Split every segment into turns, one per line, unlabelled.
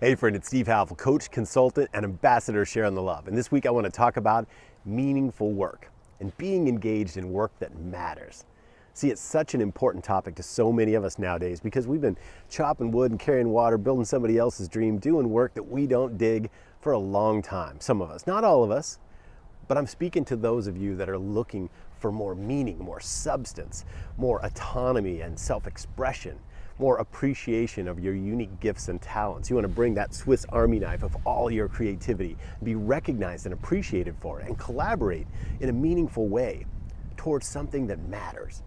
Hey friend, it's Steve Havill, coach, consultant, and ambassador sharing the love. And this week I want to talk about meaningful work and being engaged in work that matters. See, it's such an important topic to so many of us nowadays because we've been chopping wood and carrying water, building somebody else's dream, doing work that we don't dig for a long time. Some of us, not all of us, but I'm speaking to those of you that are looking for more meaning, more substance, more autonomy and self-expression, more appreciation of your unique gifts and talents. You want to bring that Swiss Army knife of all your creativity, be recognized and appreciated for it, and collaborate in a meaningful way towards something that matters.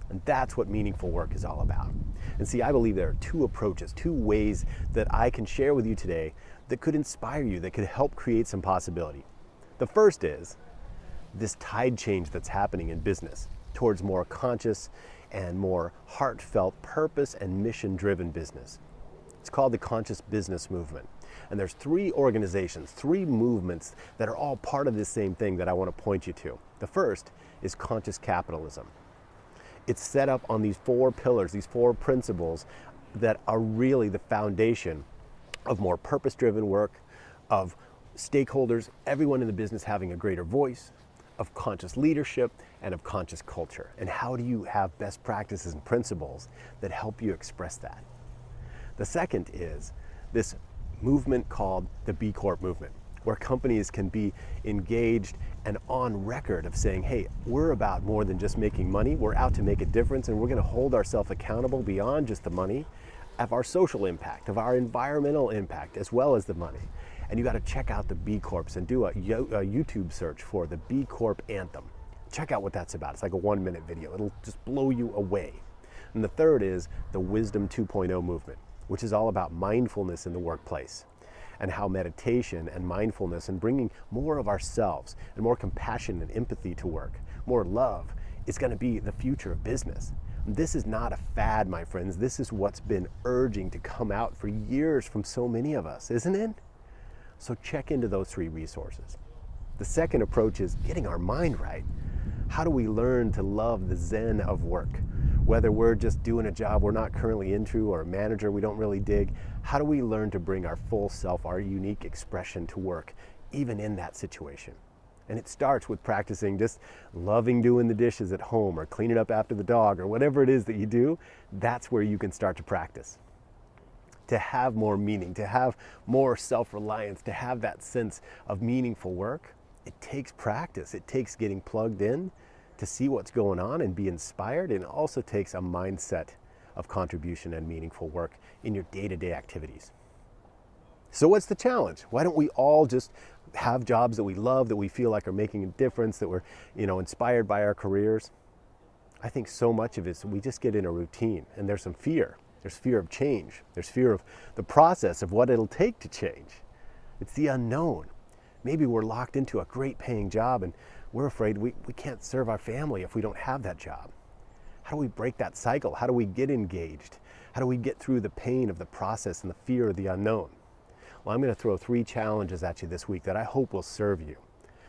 And that's what meaningful work is all about. And see, I believe there are two approaches, two ways that I can share with you today that could inspire you, that could help create some possibility. The first is this tide change that's happening in business towards more conscious and more heartfelt, purpose and mission-driven business. It's called the Conscious Business Movement. And there's three organizations, three movements that are all part of this same thing that I want to point you to. The first is Conscious Capitalism. It's set up on these four pillars, these four principles that are really the foundation of more purpose-driven work, of stakeholders, everyone in the business having a greater voice, of conscious leadership, and of conscious culture. And how do you have best practices and principles that help you express that? The second is this movement called the B Corp movement, where companies can be engaged and on record of saying, hey, we're about more than just making money, we're out to make a difference, and we're gonna hold ourselves accountable beyond just the money, of our social impact, of our environmental impact, as well as the money. And you got to check out the B Corps and do a YouTube search for the B Corp anthem. Check out what that's about. It's like a 1-minute video. It'll just blow you away. And the third is the Wisdom 2.0 movement, which is all about mindfulness in the workplace and how meditation and mindfulness and bringing more of ourselves and more compassion and empathy to work, more love, is going to be the future of business. This is not a fad, my friends. This is what's been urging to come out for years from so many of us, isn't it? So check into those three resources. The second approach is getting our mind right. How do we learn to love the zen of work? Whether we're just doing a job we're not currently into or a manager we don't really dig, how do we learn to bring our full self, our unique expression to work, even in that situation? And it starts with practicing just loving doing the dishes at home or cleaning up after the dog or whatever it is that you do. That's where you can start to practice. To have more meaning, to have more self-reliance, to have that sense of meaningful work, it takes practice. It takes getting plugged in to see what's going on and be inspired. And it also takes a mindset of contribution and meaningful work in your day-to-day activities. So what's the challenge? Why don't we all just have jobs that we love, that we feel like are making a difference, that we're, inspired by our careers? I think so much of it is we just get in a routine and there's some fear. There's fear of change. There's fear of the process of what it'll take to change. It's the unknown. Maybe we're locked into a great paying job and we're afraid we can't serve our family if we don't have that job. How do we break that cycle? How do we get engaged? How do we get through the pain of the process and the fear of the unknown? Well, I'm going to throw 3 challenges at you this week that I hope will serve you.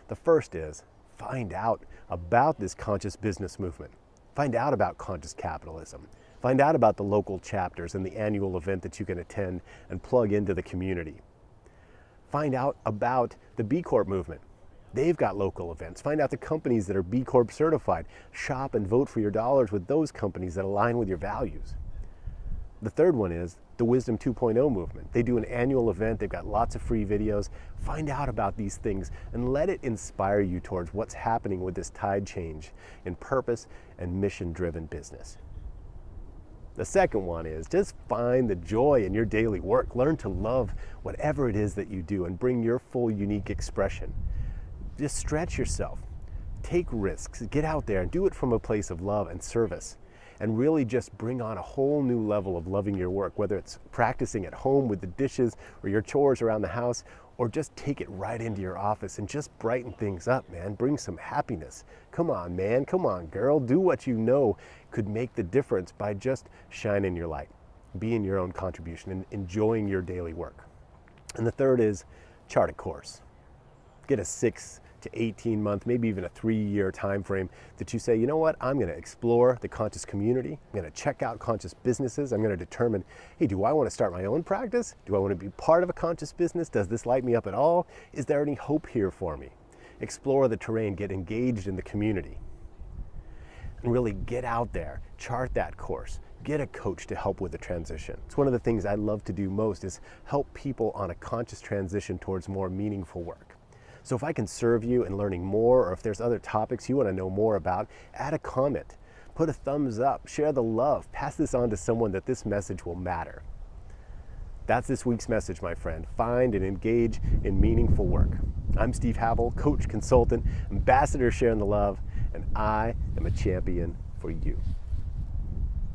The first is find out about this conscious business movement. Find out about conscious capitalism. Find out about the local chapters and the annual event that you can attend and plug into the community. Find out about the B Corp movement. They've got local events. Find out the companies that are B Corp certified. Shop and vote for your dollars with those companies that align with your values. The third one is the Wisdom 2.0 movement. They do an annual event. They've got lots of free videos. Find out about these things and let it inspire you towards what's happening with this tide change in purpose and mission-driven business. The second one is just find the joy in your daily work. Learn to love whatever it is that you do and bring your full unique expression. Just stretch yourself. Take risks. Get out there and do it from a place of love and service. And really just bring on a whole new level of loving your work, whether it's practicing at home with the dishes or your chores around the house, or just take it right into your office and just brighten things up, man. Bring some happiness. Come on, man. Come on, girl. Do what you know could make the difference by just shining your light, being your own contribution, and enjoying your daily work. And the third is chart a course. Get a 6 to 18 month, maybe even a 3-year time frame that you say, you know what, I'm going to explore the conscious community. I'm going to check out conscious businesses. I'm going to determine, hey, do I want to start my own practice? Do I want to be part of a conscious business? Does this light me up at all? Is there any hope here for me? Explore the terrain, get engaged in the community, and really get out there, chart that course, get a coach to help with the transition. It's one of the things I love to do most is help people on a conscious transition towards more meaningful work. So if I can serve you in learning more, or if there's other topics you want to know more about, add a comment, put a thumbs up, share the love, pass this on to someone that this message will matter. That's this week's message, my friend. Find and engage in meaningful work. I'm Steve Havill, coach, consultant, ambassador sharing the love, and I am a champion for you.